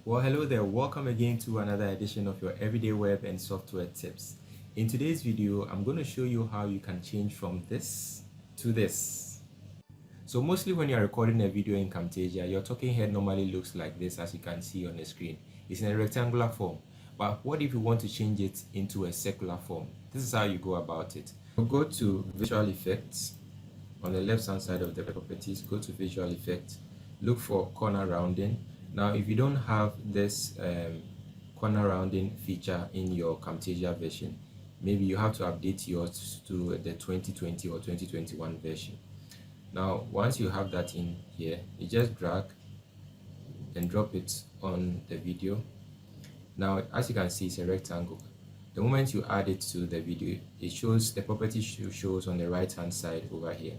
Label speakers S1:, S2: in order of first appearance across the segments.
S1: Well, hello there. Welcome again to another edition of your everyday web and software tips. In today's video, I'm going to show you how you can change from this to this. So mostly when you're recording a video in Camtasia, your talking head normally looks like this, as you can see on the screen. It's in a rectangular form. But what if you want to change it into a circular form? This is how you go about it. So go to Visual Effects. On the left hand side of the properties, go to Visual Effects, look for corner rounding. Now if you don't have this corner rounding feature in your Camtasia version, maybe you have to update yours to the 2020 or 2021 version. Now once you have that in here, you just drag and drop it on the video. Now as you can see, it's a rectangle. The moment you add it to the video, it shows the property shows on the right hand side over here.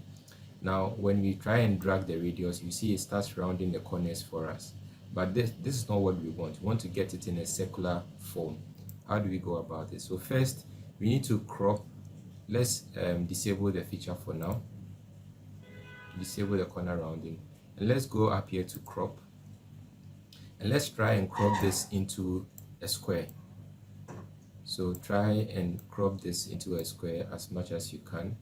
S1: Now when we try and drag the radius, you see it starts rounding the corners for us. But this is not what we want. We want to get it in a circular form. How do we go about it? So first, we need to crop. Let's disable the feature for now. Disable the corner rounding. And let's go up here to crop. And let's try and crop this into a square. So try and crop this into a square as much as you can.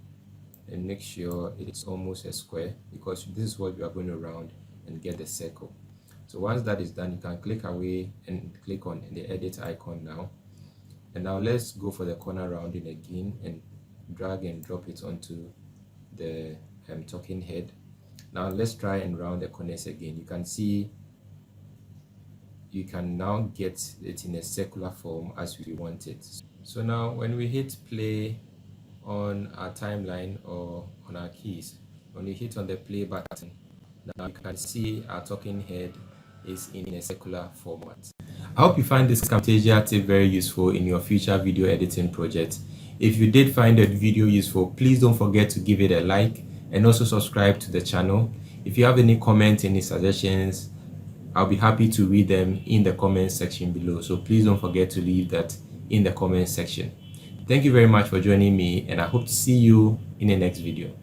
S1: And make sure it's almost a square, because this is what we are going to round and get the circle. So once that is done, you can click away and click on the edit icon now. And now let's go for the corner rounding again and drag and drop it onto the talking head. Now let's try and round the corners again. You can see you can now get it in a circular form as we want it. So now when we hit play on our timeline or on our keys, when we hit on the play button, now you can see our talking head is in a circular format. I hope you find this Camtasia tip very useful in your future video editing project. If you did find the video useful, please don't forget to give it a like and also subscribe to the channel. If you have any comments, any suggestions, I'll be happy to read them in the comment section below. So please don't forget to leave that in the comment section. Thank you very much for joining me, and I hope to see you in the next video.